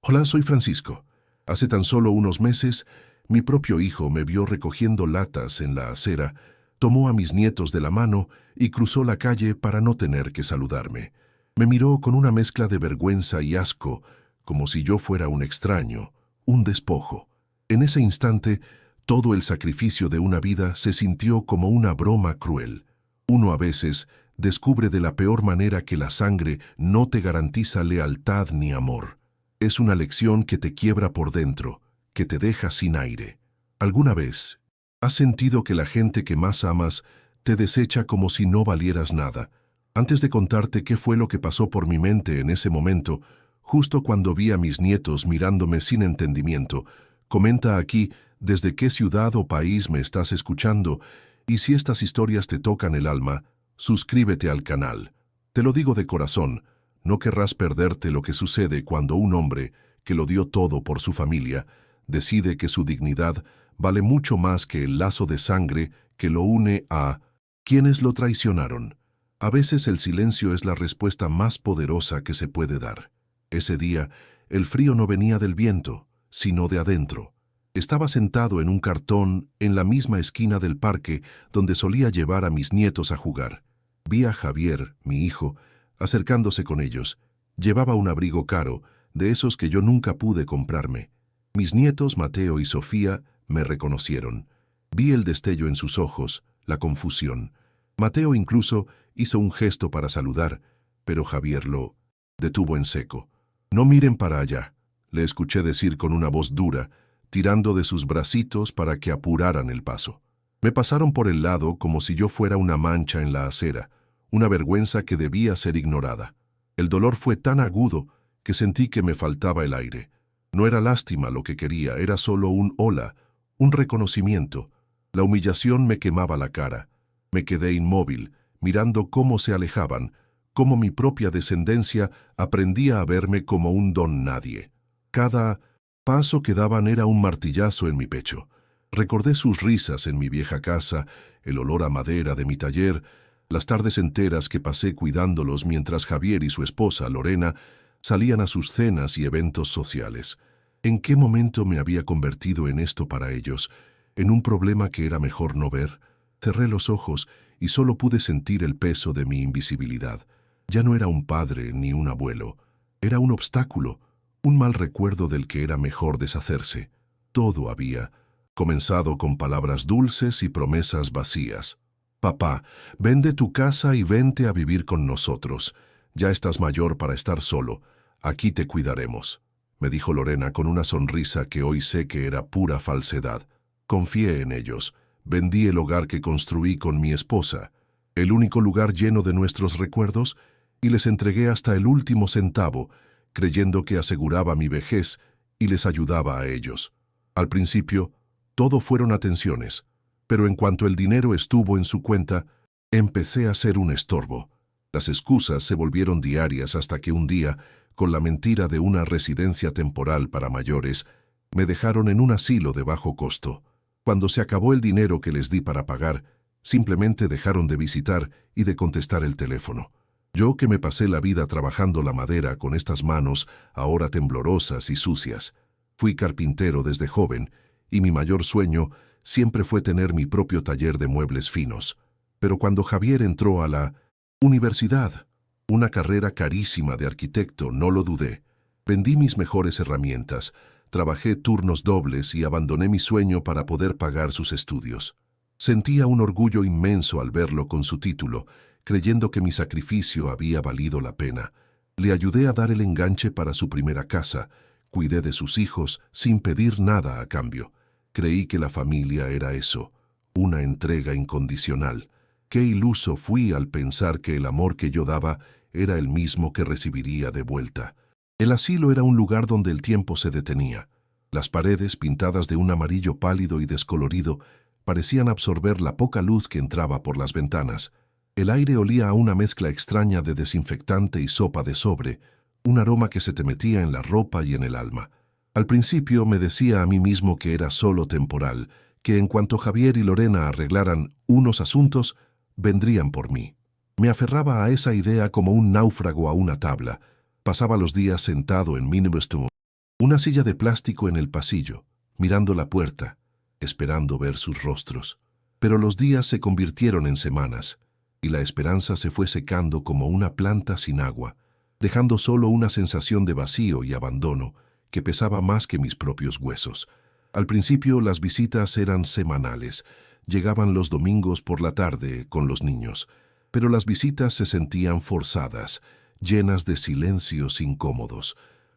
Hola, soy Francisco. Hace tan solo unos meses, mi propio hijo me vio recogiendo latas en la acera, tomó a mis nietos de la mano y cruzó la calle para no tener que saludarme. Me miró con una mezcla de vergüenza y asco, como si yo fuera un extraño, un despojo. En ese instante, todo el sacrificio de una vida se sintió como una broma cruel. Uno a veces descubre de la peor manera que la sangre no te garantiza lealtad ni amor. Es una lección que te quiebra por dentro, que te deja sin aire. ¿Alguna vez has sentido que la gente que más amas te desecha como si no valieras nada? Antes de contarte qué fue lo que pasó por mi mente en ese momento, justo cuando vi a mis nietos mirándome sin entendimiento, comenta aquí desde qué ciudad o país me estás escuchando, y si estas historias te tocan el alma, suscríbete al canal. Te lo digo de corazón. No querrás perderte lo que sucede cuando un hombre, que lo dio todo por su familia, decide que su dignidad vale mucho más que el lazo de sangre que lo une a quienes lo traicionaron. A veces el silencio es la respuesta más poderosa que se puede dar. Ese día, el frío no venía del viento, sino de adentro. Estaba sentado en un cartón en la misma esquina del parque donde solía llevar a mis nietos a jugar. Vi a Javier, mi hijo, acercándose con ellos. Llevaba un abrigo caro, de esos que yo nunca pude comprarme. Mis nietos, Mateo y Sofía, me reconocieron. Vi el destello en sus ojos, la confusión. Mateo incluso hizo un gesto para saludar, pero Javier lo detuvo en seco. «No miren para allá», le escuché decir con una voz dura, tirando de sus bracitos para que apuraran el paso. Me pasaron por el lado como si yo fuera una mancha en la acera, una vergüenza que debía ser ignorada. El dolor fue tan agudo que sentí que me faltaba el aire. No era lástima lo que quería, era solo un hola, un reconocimiento. La humillación me quemaba la cara. Me quedé inmóvil, mirando cómo se alejaban, cómo mi propia descendencia aprendía a verme como un don nadie. Cada paso que daban era un martillazo en mi pecho. Recordé sus risas en mi vieja casa, el olor a madera de mi taller, las tardes enteras que pasé cuidándolos mientras Javier y su esposa, Lorena, salían a sus cenas y eventos sociales. ¿En qué momento me había convertido en esto para ellos? ¿En un problema que era mejor no ver? Cerré los ojos y solo pude sentir el peso de mi invisibilidad. Ya no era un padre ni un abuelo. Era un obstáculo, un mal recuerdo del que era mejor deshacerse. Todo había comenzado con palabras dulces y promesas vacías. «Papá, vende tu casa y vente a vivir con nosotros. Ya estás mayor para estar solo. Aquí te cuidaremos», me dijo Lorena con una sonrisa que hoy sé que era pura falsedad. Confié en ellos. Vendí el hogar que construí con mi esposa, el único lugar lleno de nuestros recuerdos, y les entregué hasta el último centavo, creyendo que aseguraba mi vejez y les ayudaba a ellos. Al principio, todo fueron atenciones. Pero en cuanto el dinero estuvo en su cuenta, empecé a ser un estorbo. Las excusas se volvieron diarias hasta que un día, con la mentira de una residencia temporal para mayores, me dejaron en un asilo de bajo costo. Cuando se acabó el dinero que les di para pagar, simplemente dejaron de visitar y de contestar el teléfono. Yo, que me pasé la vida trabajando la madera con estas manos ahora temblorosas y sucias. Fui carpintero desde joven y mi mayor sueño siempre fue tener mi propio taller de muebles finos. Pero cuando Javier entró a la universidad, una carrera carísima de arquitecto, no lo dudé. Vendí mis mejores herramientas, trabajé turnos dobles y abandoné mi sueño para poder pagar sus estudios. Sentía un orgullo inmenso al verlo con su título, creyendo que mi sacrificio había valido la pena. Le ayudé a dar el enganche para su primera casa, cuidé de sus hijos sin pedir nada a cambio. Creí que la familia era eso, una entrega incondicional. Qué iluso fui al pensar que el amor que yo daba era el mismo que recibiría de vuelta. El asilo era un lugar donde el tiempo se detenía. Las paredes, pintadas de un amarillo pálido y descolorido, parecían absorber la poca luz que entraba por las ventanas. El aire olía a una mezcla extraña de desinfectante y sopa de sobre, un aroma que se te metía en la ropa y en el alma. Al principio me decía a mí mismo que era solo temporal, que en cuanto Javier y Lorena arreglaran unos asuntos, vendrían por mí. Me aferraba a esa idea como un náufrago a una tabla. Pasaba los días sentado en Minimum, Una silla de plástico en el pasillo, mirando la puerta, esperando ver sus rostros. Pero los días se convirtieron en semanas, y la esperanza se fue secando como una planta sin agua, dejando solo una sensación de vacío y abandono que pesaba más que mis propios huesos. Al principio las visitas eran semanales, llegaban los domingos por la tarde con los niños, pero las visitas se sentían forzadas, llenas de silencios incómodos.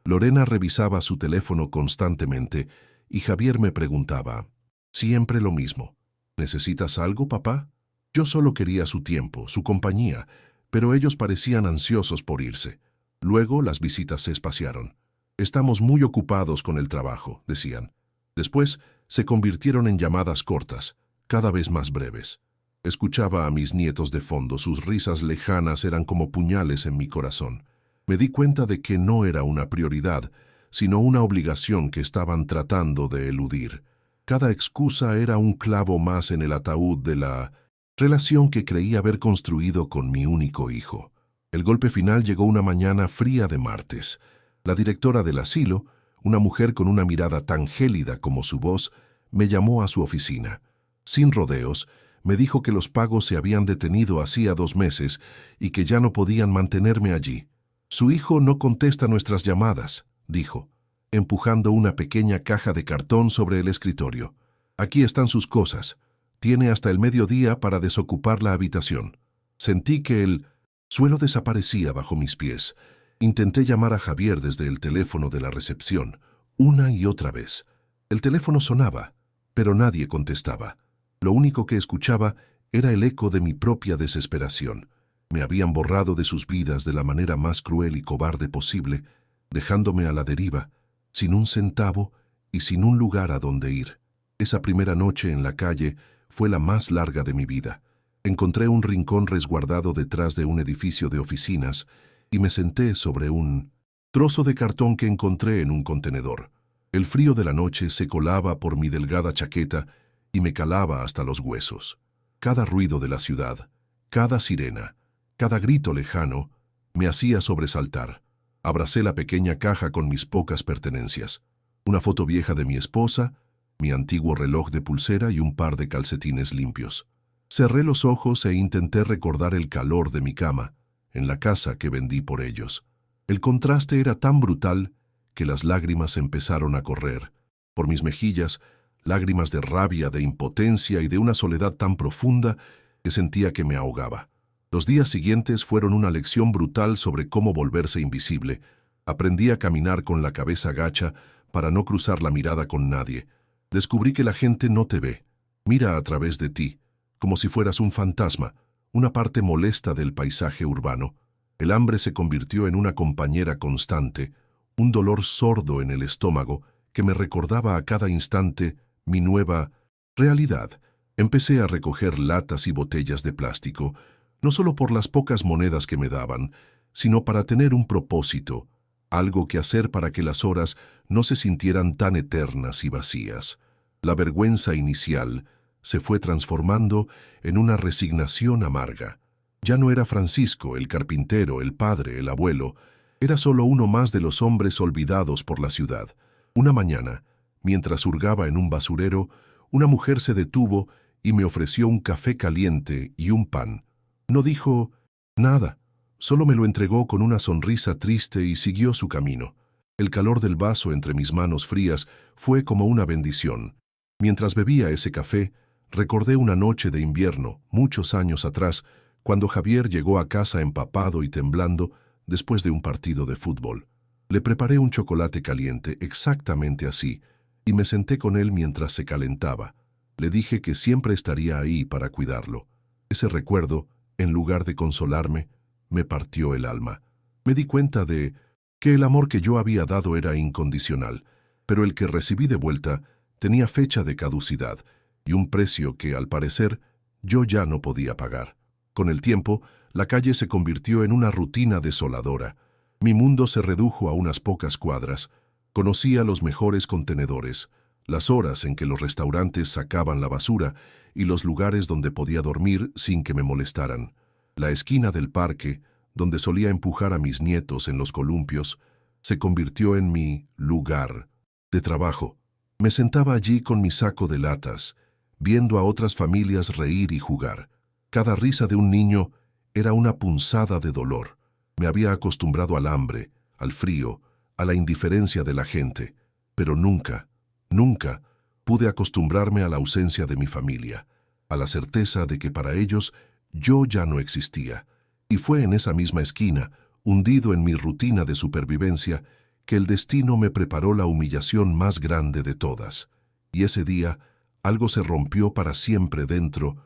Lorena revisaba su teléfono constantemente y Javier me preguntaba, siempre lo mismo, ¿necesitas algo, papá? Yo solo quería su tiempo, su compañía, pero ellos parecían ansiosos por irse. Luego las visitas se espaciaron. Estamos muy ocupados con el trabajo, decían. Después se convirtieron en llamadas cortas, cada vez más breves. Escuchaba a mis nietos de fondo, sus risas lejanas eran como puñales en mi corazón. Me di cuenta de que no era una prioridad, sino una obligación que estaban tratando de eludir. Cada excusa era un clavo más en el ataúd de la relación que creí haber construido con mi único hijo. El golpe final llegó una mañana fría de martes. La directora del asilo, una mujer con una mirada tan gélida como su voz, me llamó a su oficina. Sin rodeos, me dijo que los pagos se habían detenido hacía 2 meses y que ya no podían mantenerme allí. Su hijo no contesta nuestras llamadas, dijo, empujando una pequeña caja de cartón sobre el escritorio. Aquí están sus cosas. Tiene hasta el mediodía para desocupar la habitación. Sentí que el suelo desaparecía bajo mis pies. Intenté llamar a Javier desde el teléfono de la recepción, una y otra vez. El teléfono sonaba, pero nadie contestaba. Lo único que escuchaba era el eco de mi propia desesperación. Me habían borrado de sus vidas de la manera más cruel y cobarde posible, dejándome a la deriva, sin un centavo y sin un lugar a donde ir. Esa primera noche en la calle fue la más larga de mi vida. Encontré un rincón resguardado detrás de un edificio de oficinas y me senté sobre un trozo de cartón que encontré en un contenedor. El frío de la noche se colaba por mi delgada chaqueta y me calaba hasta los huesos. Cada ruido de la ciudad, cada sirena, cada grito lejano, me hacía sobresaltar. Abracé la pequeña caja con mis pocas pertenencias. Una foto vieja de mi esposa, mi antiguo reloj de pulsera y un par de calcetines limpios. Cerré los ojos e intenté recordar el calor de mi cama, en la casa que vendí por ellos. El contraste era tan brutal que las lágrimas empezaron a correr. Por mis mejillas, lágrimas de rabia, de impotencia y de una soledad tan profunda que sentía que me ahogaba. Los días siguientes fueron una lección brutal sobre cómo volverse invisible. Aprendí a caminar con la cabeza gacha para no cruzar la mirada con nadie. Descubrí que la gente no te ve, mira a través de ti, como si fueras un fantasma, una parte molesta del paisaje urbano. El hambre se convirtió en una compañera constante, un dolor sordo en el estómago que me recordaba a cada instante mi nueva realidad. Empecé a recoger latas y botellas de plástico, no solo por las pocas monedas que me daban, sino para tener un propósito, algo que hacer para que las horas no se sintieran tan eternas y vacías. La vergüenza inicial se fue transformando en una resignación amarga. Ya no era Francisco, el carpintero, el padre, el abuelo, era solo uno más de los hombres olvidados por la ciudad. Una mañana, mientras hurgaba en un basurero, una mujer se detuvo y me ofreció un café caliente y un pan. No dijo nada, solo me lo entregó con una sonrisa triste y siguió su camino. El calor del vaso entre mis manos frías fue como una bendición. Mientras bebía ese café, recordé una noche de invierno, muchos años atrás, cuando Javier llegó a casa empapado y temblando después de un partido de fútbol. Le preparé un chocolate caliente exactamente así, y me senté con él mientras se calentaba. Le dije que siempre estaría ahí para cuidarlo. Ese recuerdo, en lugar de consolarme, me partió el alma. Me di cuenta de que el amor que yo había dado era incondicional, pero el que recibí de vuelta tenía fecha de caducidad y un precio que, al parecer, yo ya no podía pagar. Con el tiempo, la calle se convirtió en una rutina desoladora. Mi mundo se redujo a unas pocas cuadras. Conocía los mejores contenedores, las horas en que los restaurantes sacaban la basura y los lugares donde podía dormir sin que me molestaran. La esquina del parque, donde solía empujar a mis nietos en los columpios, Se convirtió en mi lugar de trabajo. Me sentaba allí con mi saco de latas, viendo a otras familias reír y jugar. Cada risa de un niño era una punzada de dolor. Me había acostumbrado al hambre, al frío, a la indiferencia de la gente, pero nunca, nunca pude acostumbrarme a la ausencia de mi familia, a la certeza de que para ellos yo ya no existía. Y fue en esa misma esquina, hundido en mi rutina de supervivencia, que el destino me preparó la humillación más grande de todas. Y ese día, algo se rompió para siempre dentro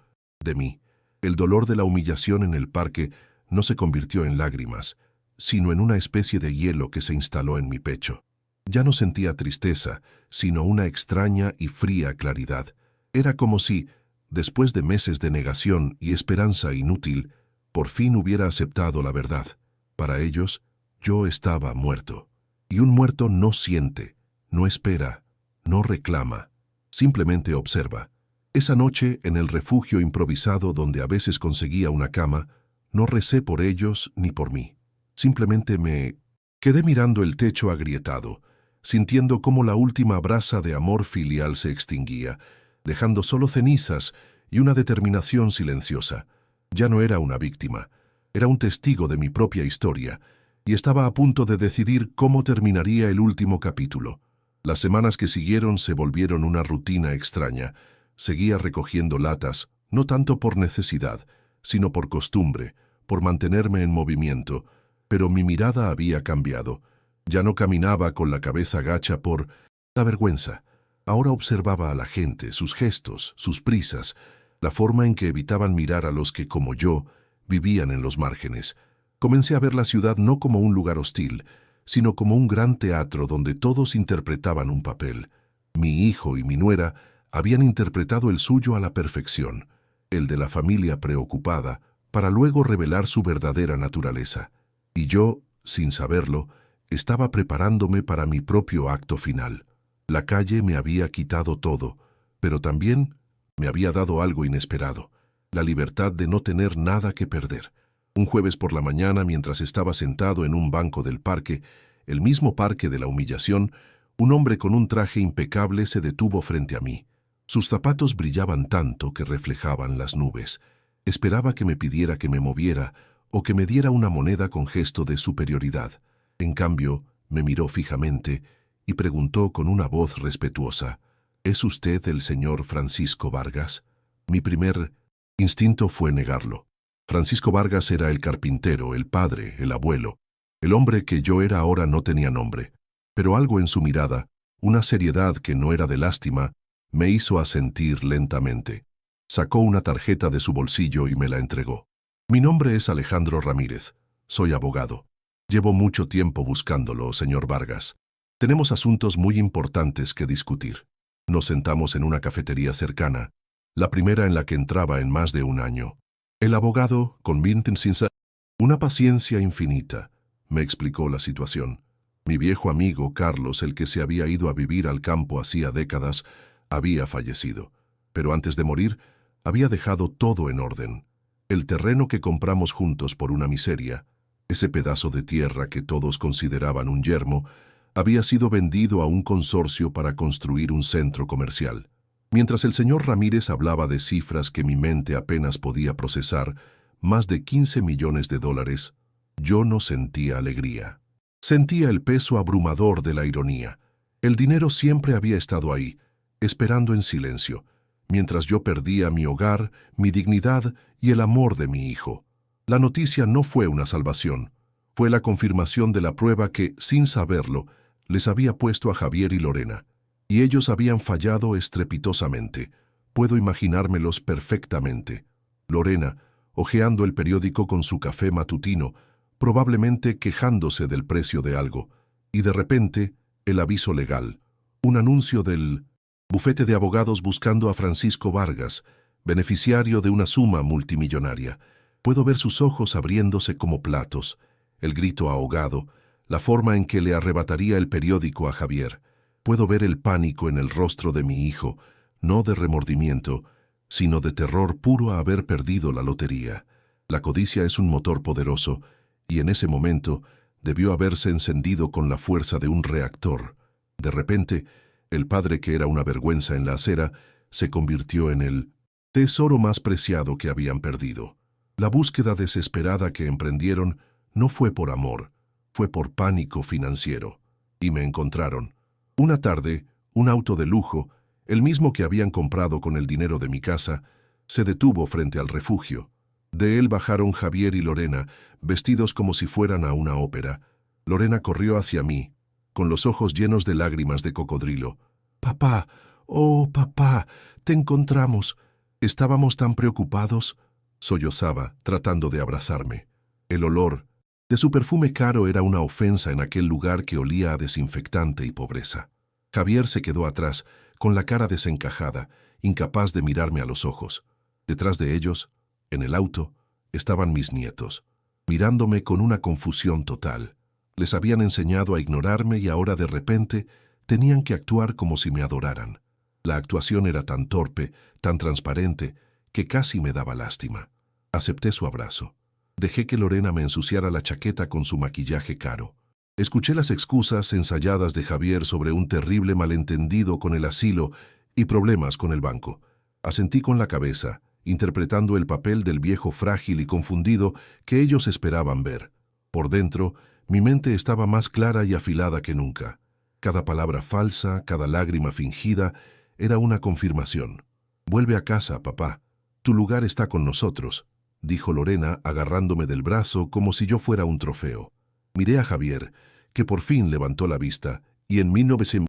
de mí. El dolor de la humillación en el parque no se convirtió en lágrimas, sino en una especie de hielo que se instaló en mi pecho. Ya no sentía tristeza, sino una extraña y fría claridad. Era como si, después de meses de negación y esperanza inútil, por fin hubiera aceptado la verdad. Para ellos, yo estaba muerto. Y un muerto no siente, no espera, no reclama, simplemente observa. Esa noche, en el refugio improvisado donde a veces conseguía una cama, no recé por ellos ni por mí. Simplemente me quedé mirando el techo agrietado, sintiendo cómo la última brasa de amor filial se extinguía, dejando solo cenizas y una determinación silenciosa. Ya no era una víctima, era un testigo de mi propia historia, y estaba a punto de decidir cómo terminaría el último capítulo. Las semanas que siguieron se volvieron una rutina extraña. Seguía recogiendo latas, no tanto por necesidad, sino por costumbre, por mantenerme en movimiento, pero mi mirada había cambiado. Ya no caminaba con la cabeza gacha por la vergüenza. Ahora observaba a la gente, sus gestos, sus prisas, la forma en que evitaban mirar a los que, como yo, vivían en los márgenes. Comencé a ver la ciudad no como un lugar hostil, sino como un gran teatro donde todos interpretaban un papel. Mi hijo y mi nuera habían interpretado el suyo a la perfección, el de la familia preocupada, para luego revelar su verdadera naturaleza. Y yo, sin saberlo, estaba preparándome para mi propio acto final. La calle me había quitado todo, pero también me había dado algo inesperado, la libertad de no tener nada que perder. Un jueves por la mañana, mientras estaba sentado en un banco del parque, el mismo parque de la humillación, un hombre con un traje impecable se detuvo frente a mí. Sus zapatos brillaban tanto que reflejaban las nubes. Esperaba que me pidiera que me moviera o que me diera una moneda con gesto de superioridad. En cambio, me miró fijamente y preguntó con una voz respetuosa: ¿Es usted el señor Francisco Vargas? Mi primer instinto fue negarlo. Francisco Vargas era el carpintero, el padre, el abuelo. El hombre que yo era ahora no tenía nombre, pero algo en su mirada, una seriedad que no era de lástima, me hizo asentir lentamente. Sacó una tarjeta de su bolsillo y me la entregó. Mi nombre es Alejandro Ramírez. Soy abogado. Llevo mucho tiempo buscándolo, señor Vargas. Tenemos asuntos muy importantes que discutir. Nos sentamos en una cafetería cercana, la primera en la que entraba en más de un año. El abogado, con una paciencia infinita, me explicó la situación. Mi viejo amigo Carlos, el que se había ido a vivir al campo hacía décadas, había fallecido, pero antes de morir había dejado todo en orden. El terreno que compramos juntos por una miseria, ese pedazo de tierra que todos consideraban un yermo, había sido vendido a un consorcio para construir un centro comercial. Mientras el señor Ramírez hablaba de cifras que mi mente apenas podía procesar, más de 15 millones de dólares, yo no sentía alegría. Sentía el peso abrumador de la ironía. El dinero siempre había estado ahí, esperando en silencio, mientras yo perdía mi hogar, mi dignidad y el amor de mi hijo. La noticia no fue una salvación, fue la confirmación de la prueba que, sin saberlo, les había puesto a Javier y Lorena. Y ellos habían fallado estrepitosamente. Puedo imaginármelos perfectamente. Lorena, hojeando el periódico con su café matutino, probablemente quejándose del precio de algo, y de repente, el aviso legal, un anuncio del bufete de abogados buscando a Francisco Vargas, beneficiario de una suma multimillonaria. Puedo ver sus ojos abriéndose como platos, el grito ahogado, la forma en que le arrebataría el periódico a Javier. Puedo ver el pánico en el rostro de mi hijo, no de remordimiento, sino de terror puro a haber perdido la lotería. La codicia es un motor poderoso, y en ese momento Debió haberse encendido con la fuerza de un reactor. De repente, el padre, que era una vergüenza en la acera, se convirtió en el tesoro más preciado que habían perdido. La búsqueda desesperada que emprendieron no fue por amor, fue por pánico financiero. Y me encontraron. Una tarde, un auto de lujo, el mismo que habían comprado con el dinero de mi casa, se detuvo frente al refugio. De él bajaron Javier y Lorena, vestidos como si fueran a una ópera. Lorena corrió hacia mí, con los ojos llenos de lágrimas de cocodrilo. «Papá, oh, papá, te encontramos. Estábamos tan preocupados», sollozaba, tratando de abrazarme. El olor de su perfume caro era una ofensa en aquel lugar que olía a desinfectante y pobreza. Javier se quedó atrás, con la cara desencajada, incapaz de mirarme a los ojos. Detrás de ellos, en el auto, estaban mis nietos, mirándome con una confusión total. Les habían enseñado a ignorarme y ahora de repente tenían que actuar como si me adoraran. La actuación era tan torpe, tan transparente, que casi me daba lástima. Acepté su abrazo. Dejé que Lorena me ensuciara la chaqueta con su maquillaje caro. Escuché las excusas ensayadas de Javier sobre un terrible malentendido con el asilo y problemas con el banco. Asentí con la cabeza, interpretando el papel del viejo frágil y confundido que ellos esperaban ver. Por dentro, mi mente estaba más clara y afilada que nunca. Cada palabra falsa, cada lágrima fingida, era una confirmación. «Vuelve a casa, papá. Tu lugar está con nosotros», dijo Lorena, agarrándome del brazo como si yo fuera un trofeo. Miré a Javier, que por fin levantó la vista, y en 1900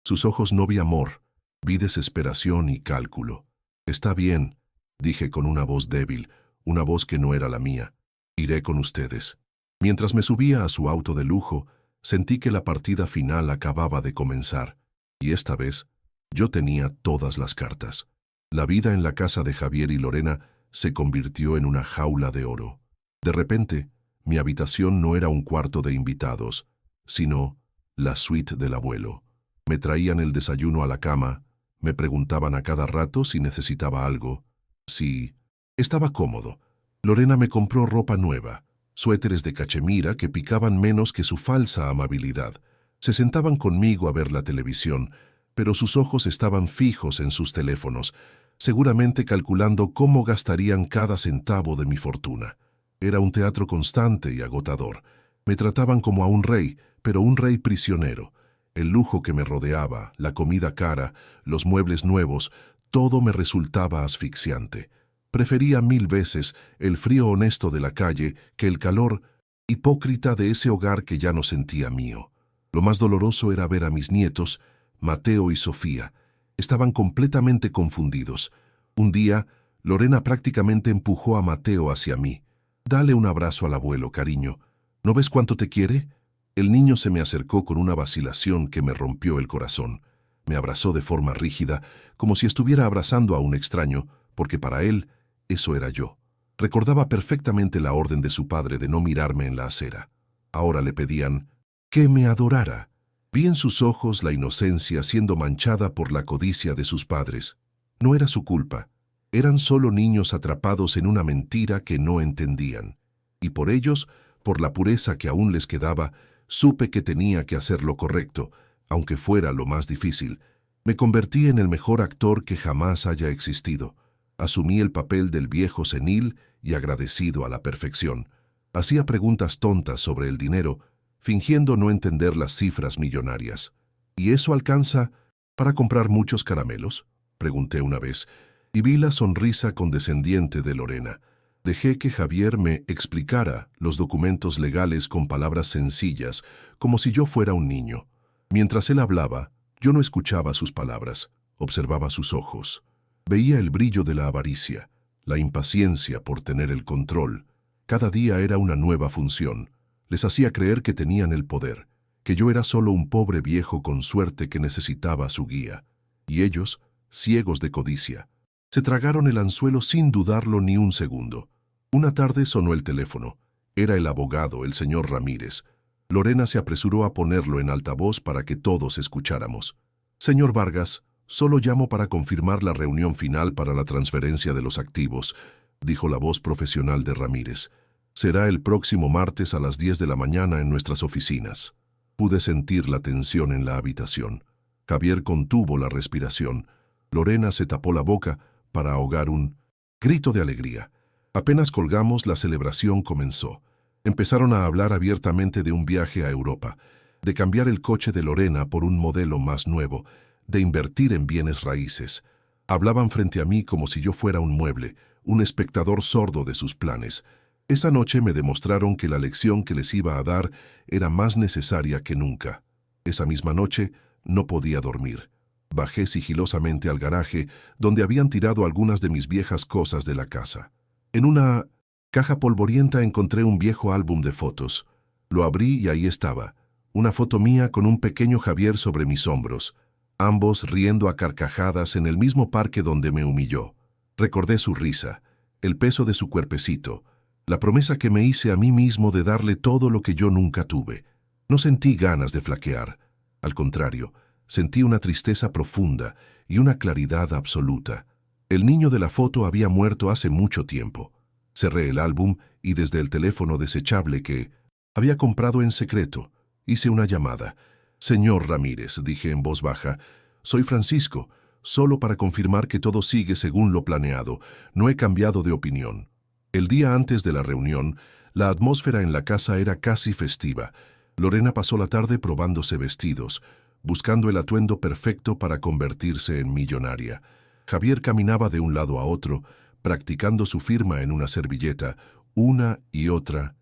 sus ojos no vi amor, vi desesperación y cálculo. «Está bien», dije con una voz débil, una voz que no era la mía. «Iré con ustedes». Mientras me subía a su auto de lujo, sentí que la partida final acababa de comenzar, y esta vez yo tenía todas las cartas. La vida en la casa de Javier y Lorena se convirtió en una jaula de oro. De repente, mi habitación no era un cuarto de invitados, sino la suite del abuelo. Me traían el desayuno a la cama, me preguntaban a cada rato si necesitaba algo, si estaba cómodo. Lorena me compró ropa nueva, suéteres de cachemira que picaban menos que su falsa amabilidad. Se sentaban conmigo a ver la televisión, pero sus ojos estaban fijos en sus teléfonos, seguramente calculando cómo gastarían cada centavo de mi fortuna. Era un teatro constante y agotador. Me trataban como a un rey, pero un rey prisionero. El lujo que me rodeaba, la comida cara, los muebles nuevos, todo me resultaba asfixiante. Prefería 1000 veces el frío honesto de la calle que el calor hipócrita de ese hogar que ya no sentía mío. Lo más doloroso era ver a mis nietos, Mateo y Sofía. Estaban completamente confundidos. Un día, Lorena prácticamente empujó a Mateo hacia mí. «Dale un abrazo al abuelo, cariño. ¿No ves cuánto te quiere?» El niño se me acercó con una vacilación que me rompió el corazón. Me abrazó de forma rígida, como si estuviera abrazando a un extraño, porque para él, eso era yo. Recordaba perfectamente la orden de su padre de no mirarme en la acera. Ahora le pedían que me adorara. Vi en sus ojos la inocencia siendo manchada por la codicia de sus padres. No era su culpa. Eran solo niños atrapados en una mentira que no entendían. Y por ellos, por la pureza que aún les quedaba, supe que tenía que hacer lo correcto, aunque fuera lo más difícil. Me convertí en el mejor actor que jamás haya existido. Asumí el papel del viejo senil y agradecido a la perfección. Hacía preguntas tontas sobre el dinero, fingiendo no entender las cifras millonarias. «¿Y eso alcanza para comprar muchos caramelos?», pregunté una vez, y vi la sonrisa condescendiente de Lorena. Dejé que Javier me explicara los documentos legales con palabras sencillas, como si yo fuera un niño. Mientras él hablaba, yo no escuchaba sus palabras, observaba sus ojos. Veía el brillo de la avaricia, la impaciencia por tener el control. Cada día era una nueva función. Les hacía creer que tenían el poder, que yo era solo un pobre viejo con suerte que necesitaba su guía. Y ellos, ciegos de codicia, se tragaron el anzuelo sin dudarlo ni un segundo. Una tarde sonó el teléfono. Era el abogado, el señor Ramírez. Lorena se apresuró a ponerlo en altavoz para que todos escucháramos. «Señor Vargas, solo llamo para confirmar la reunión final para la transferencia de los activos», dijo la voz profesional de Ramírez. Será el próximo martes a las 10 de la mañana en nuestras oficinas. Pude sentir la tensión en la habitación. Javier contuvo la respiración. Lorena se tapó la boca para ahogar un grito de alegría. Apenas colgamos, la celebración comenzó. Empezaron a hablar abiertamente de un viaje a Europa, de cambiar el coche de Lorena por un modelo más nuevo, de invertir en bienes raíces. Hablaban frente a mí como si yo fuera un mueble, un espectador sordo de sus planes. Esa noche me demostraron que la lección que les iba a dar era más necesaria que nunca. Esa misma noche no podía dormir. Bajé sigilosamente al garaje, donde habían tirado algunas de mis viejas cosas de la casa. En una caja polvorienta encontré un viejo álbum de fotos. Lo abrí y ahí estaba, una foto mía con un pequeño Javier sobre mis hombros, ambos riendo a carcajadas en el mismo parque donde me humilló. Recordé su risa, el peso de su cuerpecito, la promesa que me hice a mí mismo de darle todo lo que yo nunca tuve. No sentí ganas de flaquear. Al contrario, sentí una tristeza profunda y una claridad absoluta. El niño de la foto había muerto hace mucho tiempo. Cerré el álbum y desde el teléfono desechable que había comprado en secreto, hice una llamada. «Señor Ramírez», dije en voz baja, «soy Francisco, solo para confirmar que todo sigue según lo planeado. No he cambiado de opinión». El día antes de la reunión, la atmósfera en la casa era casi festiva. Lorena pasó la tarde probándose vestidos, buscando el atuendo perfecto para convertirse en millonaria. Javier caminaba de un lado a otro, practicando su firma en una servilleta, una y otra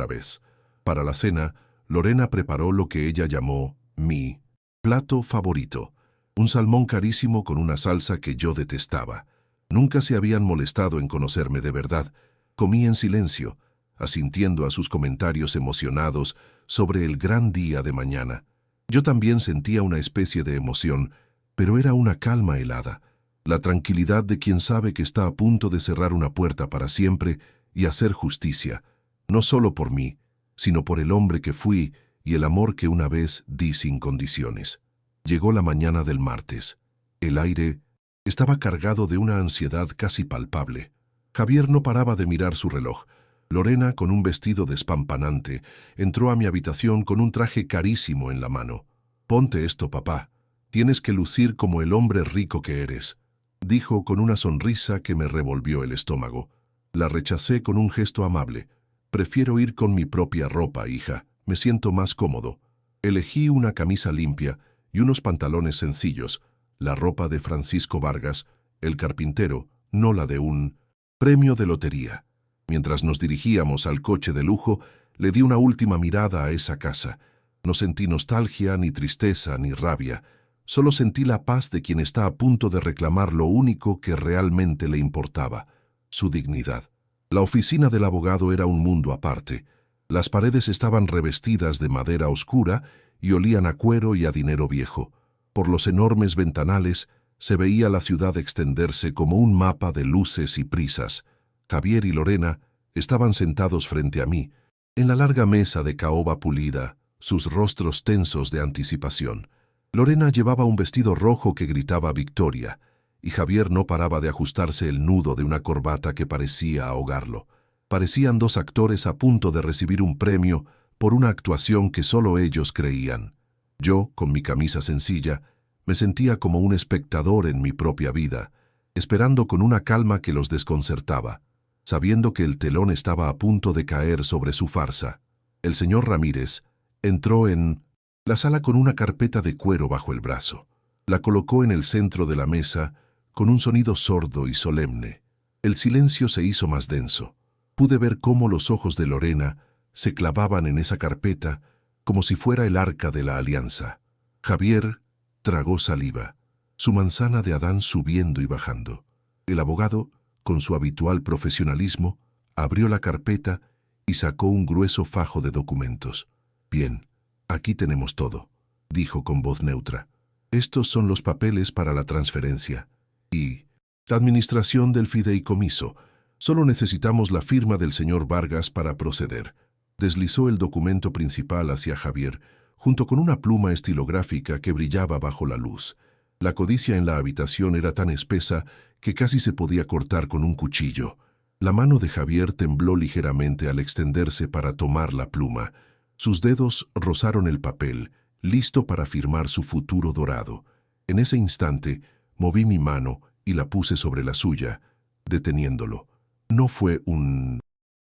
vez. Para la cena, Lorena preparó lo que ella llamó mi plato favorito, un salmón carísimo con una salsa que yo detestaba. Nunca se habían molestado en conocerme de verdad. Comí en silencio, asintiendo a sus comentarios emocionados sobre el gran día de mañana. Yo también sentía una especie de emoción, pero era una calma helada, la tranquilidad de quien sabe que está a punto de cerrar una puerta para siempre y hacer justicia, no solo por mí, sino por el hombre que fui y el amor que una vez di sin condiciones. Llegó la mañana del martes. El aire estaba cargado de una ansiedad casi palpable. Javier no paraba de mirar su reloj. Lorena, con un vestido despampanante, entró a mi habitación con un traje carísimo en la mano. «Ponte esto, papá. Tienes que lucir como el hombre rico que eres», dijo con una sonrisa que me revolvió el estómago. La rechacé con un gesto amable. «Prefiero ir con mi propia ropa, hija. Me siento más cómodo». Elegí una camisa limpia y unos pantalones sencillos, la ropa de Francisco Vargas, el carpintero, no la de un premio de lotería. Mientras nos dirigíamos al coche de lujo, le di una última mirada a esa casa. No sentí nostalgia, ni tristeza, ni rabia. Solo sentí la paz de quien está a punto de reclamar lo único que realmente le importaba, su dignidad. La oficina del abogado era un mundo aparte. Las paredes estaban revestidas de madera oscura y olían a cuero y a dinero viejo. Por los enormes ventanales se veía la ciudad extenderse como un mapa de luces y prisas. Javier y Lorena estaban sentados frente a mí, en la larga mesa de caoba pulida, sus rostros tensos de anticipación. Lorena llevaba un vestido rojo que gritaba victoria, y Javier no paraba de ajustarse el nudo de una corbata que parecía ahogarlo. Parecían dos actores a punto de recibir un premio por una actuación que solo ellos creían. Yo, con mi camisa sencilla, me sentía como un espectador en mi propia vida, esperando con una calma que los desconcertaba, sabiendo que el telón estaba a punto de caer sobre su farsa. El señor Ramírez entró en la sala con una carpeta de cuero bajo el brazo. La colocó en el centro de la mesa con un sonido sordo y solemne. El silencio se hizo más denso. Pude ver cómo los ojos de Lorena se clavaban en esa carpeta como si fuera el arca de la alianza. Javier tragó saliva, su manzana de Adán subiendo y bajando. El abogado, con su habitual profesionalismo, abrió la carpeta y sacó un grueso fajo de documentos. «Bien, aquí tenemos todo», dijo con voz neutra. «Estos son los papeles para la transferencia y la administración del fideicomiso. Solo necesitamos la firma del señor Vargas para proceder». Deslizó el documento principal hacia Javier, junto con una pluma estilográfica que brillaba bajo la luz. La codicia en la habitación era tan espesa que casi se podía cortar con un cuchillo. La mano de Javier tembló ligeramente al extenderse para tomar la pluma. Sus dedos rozaron el papel, listo para firmar su futuro dorado. En ese instante, moví mi mano y la puse sobre la suya, deteniéndolo. No fue un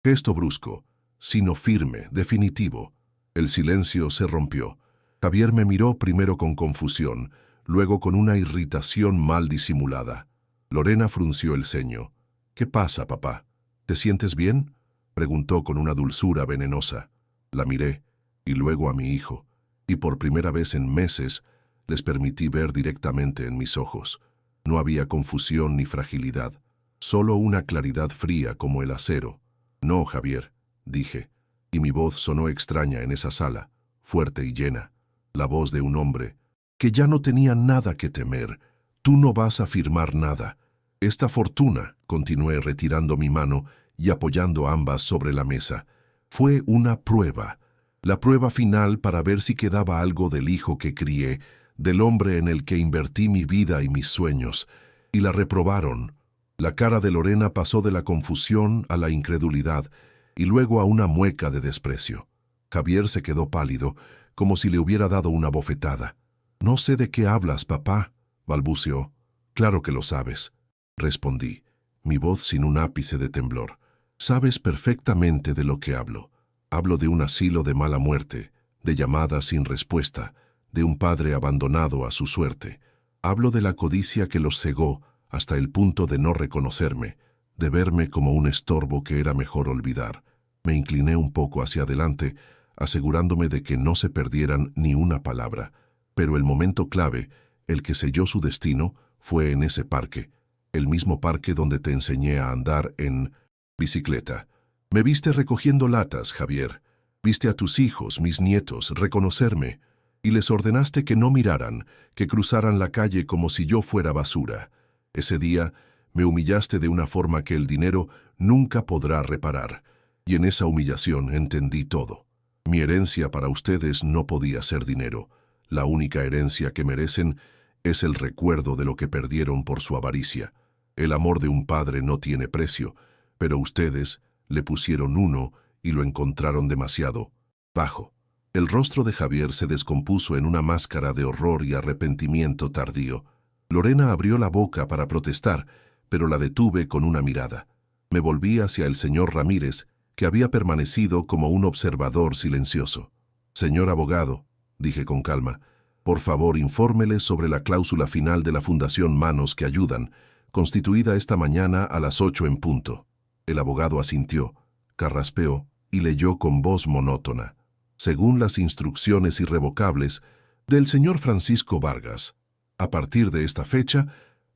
gesto brusco, sino firme, definitivo. El silencio se rompió. Javier me miró primero con confusión, luego con una irritación mal disimulada. Lorena frunció el ceño. «¿Qué pasa, papá? ¿Te sientes bien?», preguntó con una dulzura venenosa. La miré, y luego a mi hijo, y por primera vez en meses les permití ver directamente en mis ojos. No había confusión ni fragilidad, solo una claridad fría como el acero. «No, Javier», dije, y mi voz sonó extraña en esa sala, fuerte y llena, la voz de un hombre que ya no tenía nada que temer. «Tú no vas a firmar nada. Esta fortuna», continué retirando mi mano y apoyando ambas sobre la mesa, «fue una prueba, la prueba final para ver si quedaba algo del hijo que crié, del hombre en el que invertí mi vida y mis sueños, y la reprobaron». La cara de Lorena pasó de la confusión a la incredulidad, y luego a una mueca de desprecio. Javier se quedó pálido, como si le hubiera dado una bofetada. «No sé de qué hablas, papá», balbuceó. «Claro que lo sabes», respondí, mi voz sin un ápice de temblor. «Sabes perfectamente de lo que hablo. Hablo de un asilo de mala muerte, de llamadas sin respuesta, de un padre abandonado a su suerte. Hablo de la codicia que los cegó hasta el punto de no reconocerme, de verme como un estorbo que era mejor olvidar». Me incliné un poco hacia adelante, asegurándome de que no se perdieran ni una palabra. Pero el momento clave, el que selló su destino, fue en ese parque, el mismo parque donde te enseñé a andar en bicicleta. Me viste recogiendo latas, Javier. Viste a tus hijos, mis nietos, reconocerme, y les ordenaste que no miraran, que cruzaran la calle como si yo fuera basura. Ese día me humillaste de una forma que el dinero nunca podrá reparar, y en esa humillación entendí todo. Mi herencia para ustedes no podía ser dinero. La única herencia que merecen es el recuerdo de lo que perdieron por su avaricia. El amor de un padre no tiene precio, pero ustedes le pusieron uno y lo encontraron demasiado bajo. El rostro de Javier se descompuso en una máscara de horror y arrepentimiento tardío. Lorena abrió la boca para protestar, pero la detuve con una mirada. Me volví hacia el señor Ramírez, que había permanecido como un observador silencioso. «Señor abogado», dije con calma, «por favor infórmele sobre la cláusula final de la Fundación Manos que Ayudan, constituida esta mañana a las 8 en punto». El abogado asintió, carraspeó y leyó con voz monótona: «Según las instrucciones irrevocables del señor Francisco Vargas, a partir de esta fecha,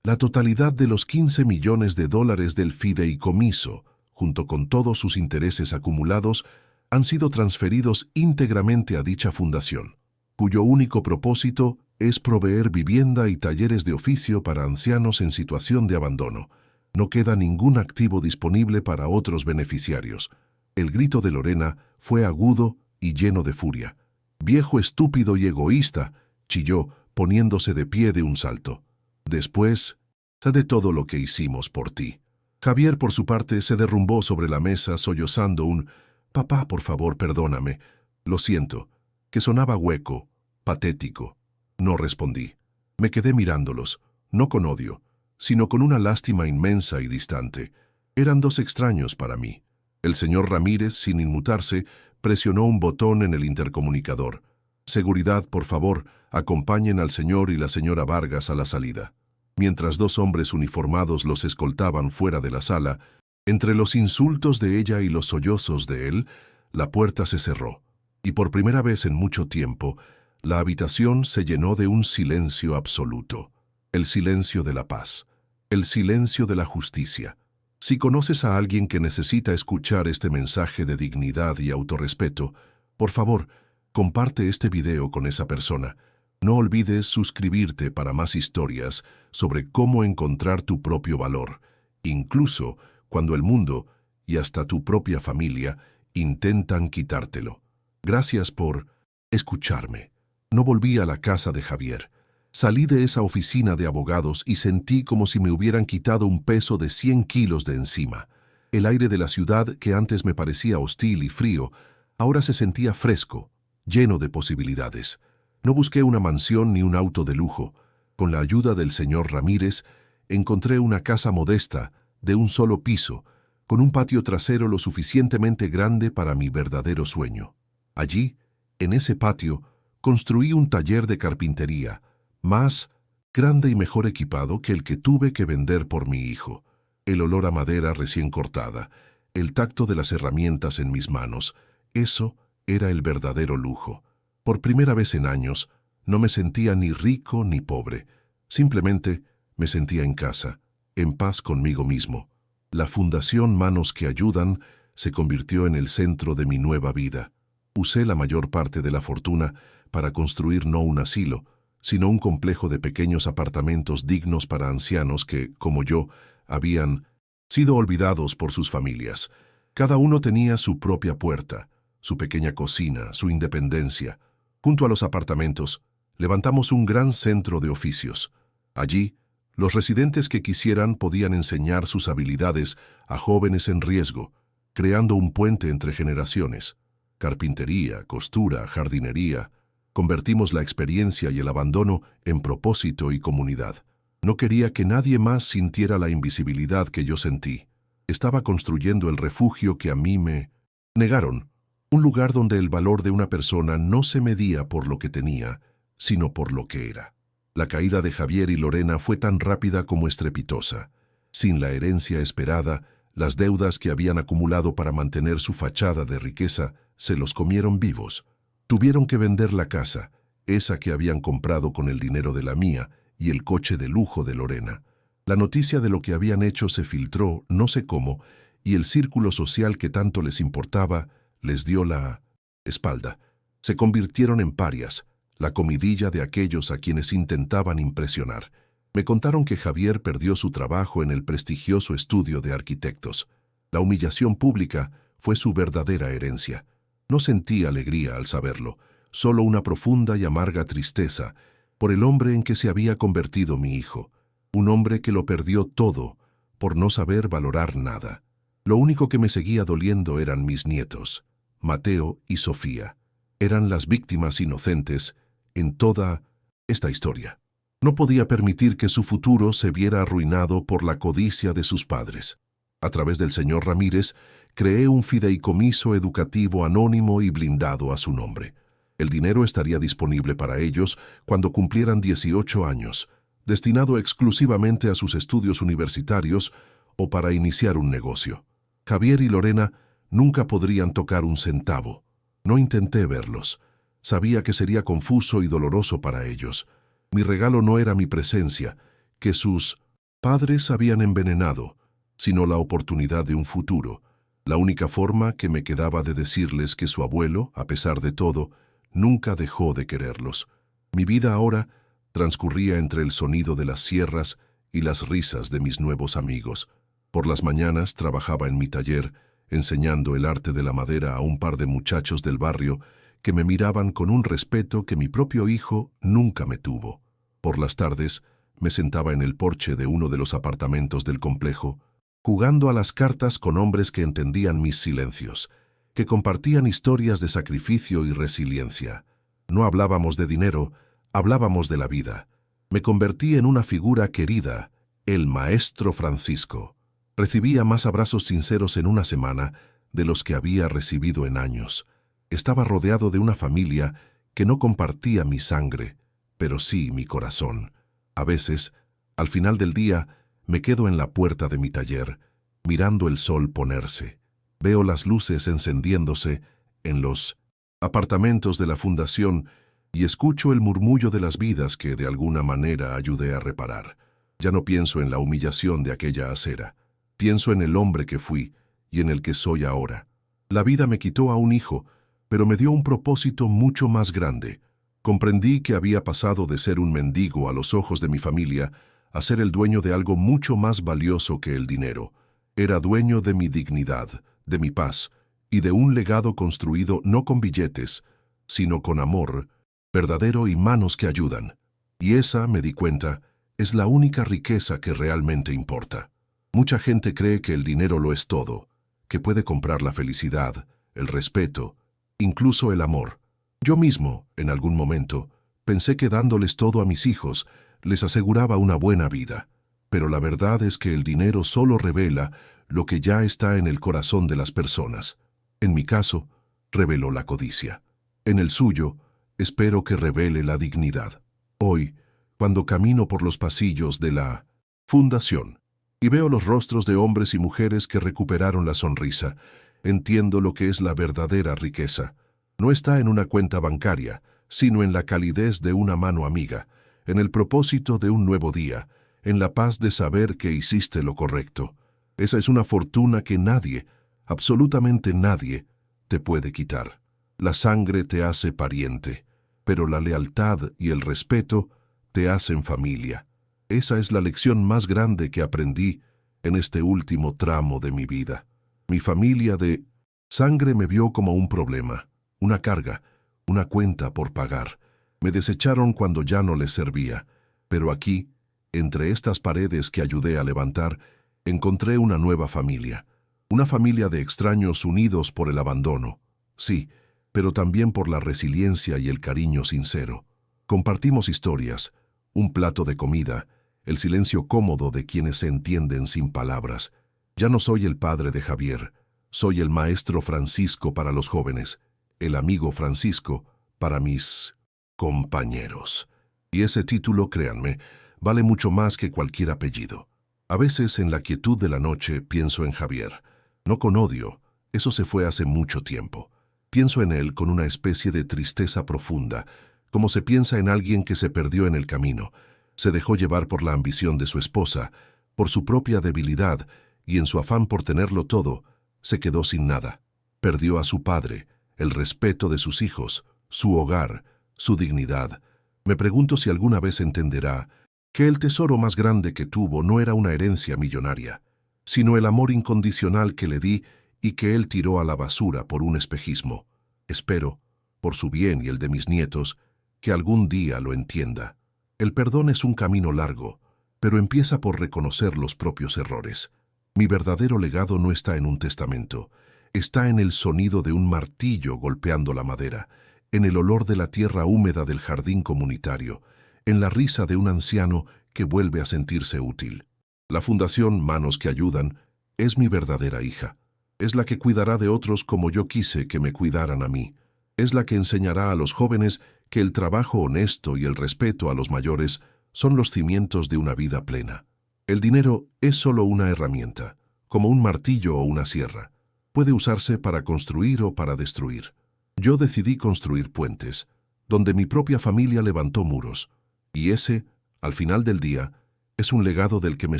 la totalidad de los 15 millones de dólares del fideicomiso, junto con todos sus intereses acumulados, han sido transferidos íntegramente a dicha fundación, cuyo único propósito es proveer vivienda y talleres de oficio para ancianos en situación de abandono. No queda ningún activo disponible para otros beneficiarios». El grito de Lorena fue agudo y lleno de furia. «Viejo estúpido y egoísta», chilló, poniéndose de pie de un salto. «Después, sé de todo lo que hicimos por ti». Javier, por su parte, se derrumbó sobre la mesa sollozando un «Papá, por favor, perdóname. Lo siento», que sonaba hueco, patético. No respondí. Me quedé mirándolos, no con odio, sino con una lástima inmensa y distante. Eran dos extraños para mí. El señor Ramírez, sin inmutarse, presionó un botón en el intercomunicador. «Seguridad, por favor, acompañen al señor y la señora Vargas a la salida». Mientras dos hombres uniformados los escoltaban fuera de la sala, entre los insultos de ella y los sollozos de él, la puerta se cerró, y por primera vez en mucho tiempo, la habitación se llenó de un silencio absoluto. El silencio de la paz, el silencio de la justicia. Si conoces a alguien que necesita escuchar este mensaje de dignidad y autorrespeto, por favor, comparte este video con esa persona. No olvides suscribirte para más historias sobre cómo encontrar tu propio valor, incluso cuando el mundo y hasta tu propia familia intentan quitártelo. Gracias por escucharme. No volví a la casa de Javier. Salí de esa oficina de abogados y sentí como si me hubieran quitado un peso de 100 kilos de encima. El aire de la ciudad, que antes me parecía hostil y frío, ahora se sentía fresco, lleno de posibilidades. No busqué una mansión ni un auto de lujo. Con la ayuda del señor Ramírez, encontré una casa modesta, de un solo piso, con un patio trasero lo suficientemente grande para mi verdadero sueño. Allí, en ese patio, construí un taller de carpintería, más grande y mejor equipado que el que tuve que vender por mi hijo. El olor a madera recién cortada, el tacto de las herramientas en mis manos, eso era el verdadero lujo. Por primera vez en años, no me sentía ni rico ni pobre. Simplemente me sentía en casa, en paz conmigo mismo. La Fundación Manos que Ayudan se convirtió en el centro de mi nueva vida. Usé la mayor parte de la fortuna para construir no un asilo, sino un complejo de pequeños apartamentos dignos para ancianos que, como yo, habían sido olvidados por sus familias. Cada uno tenía su propia puerta, su pequeña cocina, su independencia. Junto a los apartamentos, levantamos un gran centro de oficios. Allí, los residentes que quisieran podían enseñar sus habilidades a jóvenes en riesgo, creando un puente entre generaciones. Carpintería, costura, jardinería. Convertimos la experiencia y el abandono en propósito y comunidad. No quería que nadie más sintiera la invisibilidad que yo sentí. Estaba construyendo el refugio que a mí me negaron, un lugar donde el valor de una persona no se medía por lo que tenía, sino por lo que era. La caída de Javier y Lorena fue tan rápida como estrepitosa. Sin la herencia esperada, las deudas que habían acumulado para mantener su fachada de riqueza se los comieron vivos. Tuvieron que vender la casa, esa que habían comprado con el dinero de la mía, y el coche de lujo de Lorena. La noticia de lo que habían hecho se filtró, no sé cómo, y el círculo social que tanto les importaba les dio la espalda. Se convirtieron en parias, la comidilla de aquellos a quienes intentaban impresionar. Me contaron que Javier perdió su trabajo en el prestigioso estudio de arquitectos. La humillación pública fue su verdadera herencia. No sentí alegría al saberlo, solo una profunda y amarga tristeza por el hombre en que se había convertido mi hijo, un hombre que lo perdió todo por no saber valorar nada. Lo único que me seguía doliendo eran mis nietos, Mateo y Sofía. Eran las víctimas inocentes en toda esta historia. No podía permitir que su futuro se viera arruinado por la codicia de sus padres. A través del señor Ramírez, creé un fideicomiso educativo anónimo y blindado a su nombre. El dinero estaría disponible para ellos cuando cumplieran 18 años, destinado exclusivamente a sus estudios universitarios o para iniciar un negocio. Javier y Lorena nunca podrían tocar un centavo. No intenté verlos. Sabía que sería confuso y doloroso para ellos. Mi regalo no era mi presencia, que sus padres habían envenenado, sino la oportunidad de un futuro. La única forma que me quedaba de decirles que su abuelo, a pesar de todo, nunca dejó de quererlos. Mi vida ahora transcurría entre el sonido de las sierras y las risas de mis nuevos amigos. Por las mañanas trabajaba en mi taller, enseñando el arte de la madera a un par de muchachos del barrio que me miraban con un respeto que mi propio hijo nunca me tuvo. Por las tardes me sentaba en el porche de uno de los apartamentos del complejo, jugando a las cartas con hombres que entendían mis silencios, que compartían historias de sacrificio y resiliencia. No hablábamos de dinero, hablábamos de la vida. Me convertí en una figura querida, el maestro Francisco. Recibía más abrazos sinceros en una semana de los que había recibido en años. Estaba rodeado de una familia que no compartía mi sangre, pero sí mi corazón. A veces, al final del día, me quedo en la puerta de mi taller, mirando el sol ponerse. Veo las luces encendiéndose en los apartamentos de la fundación y escucho el murmullo de las vidas que de alguna manera ayudé a reparar. Ya no pienso en la humillación de aquella acera. Pienso en el hombre que fui y en el que soy ahora. La vida me quitó a un hijo, pero me dio un propósito mucho más grande. Comprendí que había pasado de ser un mendigo a los ojos de mi familia a ser el dueño de algo mucho más valioso que el dinero. Era dueño de mi dignidad, de mi paz y de un legado construido no con billetes, sino con amor, verdadero y manos que ayudan. Y esa, me di cuenta, es la única riqueza que realmente importa. Mucha gente cree que el dinero lo es todo, que puede comprar la felicidad, el respeto, incluso el amor. Yo mismo, en algún momento, pensé que dándoles todo a mis hijos les aseguraba una buena vida. Pero la verdad es que el dinero solo revela lo que ya está en el corazón de las personas. En mi caso, reveló la codicia. En el suyo, espero que revele la dignidad. Hoy, cuando camino por los pasillos de la Fundación y veo los rostros de hombres y mujeres que recuperaron la sonrisa, entiendo lo que es la verdadera riqueza. No está en una cuenta bancaria, sino en la calidez de una mano amiga, en el propósito de un nuevo día, en la paz de saber que hiciste lo correcto. Esa es una fortuna que nadie, absolutamente nadie, te puede quitar. La sangre te hace pariente, pero la lealtad y el respeto te hacen familia. Esa es la lección más grande que aprendí en este último tramo de mi vida. Mi familia de sangre me vio como un problema, una carga, una cuenta por pagar. Me desecharon cuando ya no les servía, pero aquí, entre estas paredes que ayudé a levantar, encontré una nueva familia. Una familia de extraños unidos por el abandono. Sí, pero también por la resiliencia y el cariño sincero. Compartimos historias, un plato de comida, el silencio cómodo de quienes se entienden sin palabras. Ya no soy el padre de Javier, soy el maestro Francisco para los jóvenes, el amigo Francisco para mis compañeros. Y ese título, créanme, vale mucho más que cualquier apellido. A veces en la quietud de la noche pienso en Javier, no con odio, eso se fue hace mucho tiempo. Pienso en él con una especie de tristeza profunda, como se piensa en alguien que se perdió en el camino, se dejó llevar por la ambición de su esposa, por su propia debilidad, y en su afán por tenerlo todo, se quedó sin nada. Perdió a su padre, el respeto de sus hijos, su hogar, su dignidad. Me pregunto si alguna vez entenderá que el tesoro más grande que tuvo no era una herencia millonaria, sino el amor incondicional que le di y que él tiró a la basura por un espejismo. Espero, por su bien y el de mis nietos, que algún día lo entienda. El perdón es un camino largo, pero empieza por reconocer los propios errores. Mi verdadero legado no está en un testamento, está en el sonido de un martillo golpeando la madera, en el olor de la tierra húmeda del jardín comunitario, en la risa de un anciano que vuelve a sentirse útil. La Fundación Manos que Ayudan es mi verdadera hija. Es la que cuidará de otros como yo quise que me cuidaran a mí. Es la que enseñará a los jóvenes que el trabajo honesto y el respeto a los mayores son los cimientos de una vida plena. El dinero es solo una herramienta, como un martillo o una sierra. Puede usarse para construir o para destruir. Yo decidí construir puentes, donde mi propia familia levantó muros, y ese, al final del día, es un legado del que me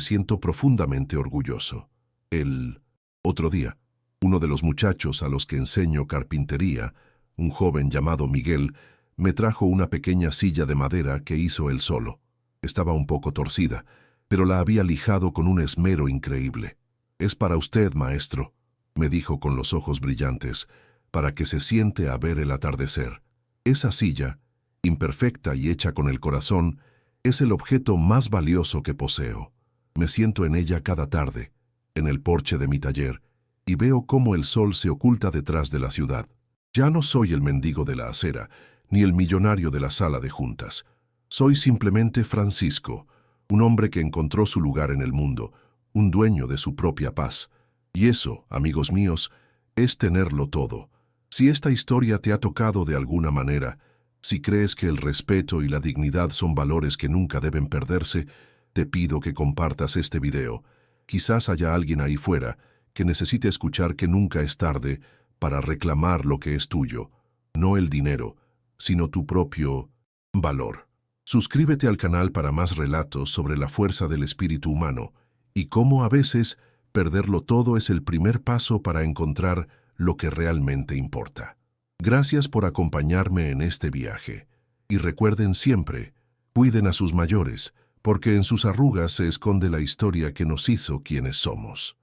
siento profundamente orgulloso. El otro día, uno de los muchachos a los que enseño carpintería, un joven llamado Miguel, me trajo una pequeña silla de madera que hizo él solo. Estaba un poco torcida, pero la había lijado con un esmero increíble. «Es para usted, maestro», me dijo con los ojos brillantes, «para que se siente a ver el atardecer». Esa silla, imperfecta y hecha con el corazón, es el objeto más valioso que poseo. Me siento en ella cada tarde, en el porche de mi taller, y veo cómo el sol se oculta detrás de la ciudad. Ya no soy el mendigo de la acera, ni el millonario de la sala de juntas. Soy simplemente Francisco, un hombre que encontró su lugar en el mundo, un dueño de su propia paz. Y eso, amigos míos, es tenerlo todo. Si esta historia te ha tocado de alguna manera, si crees que el respeto y la dignidad son valores que nunca deben perderse, te pido que compartas este video. Quizás haya alguien ahí fuera que necesite escuchar que nunca es tarde para reclamar lo que es tuyo, no el dinero, sino tu propio valor. Suscríbete al canal para más relatos sobre la fuerza del espíritu humano y cómo a veces perderlo todo es el primer paso para encontrar lo que realmente importa. Gracias por acompañarme en este viaje. Y recuerden siempre, cuiden a sus mayores, porque en sus arrugas se esconde la historia que nos hizo quienes somos.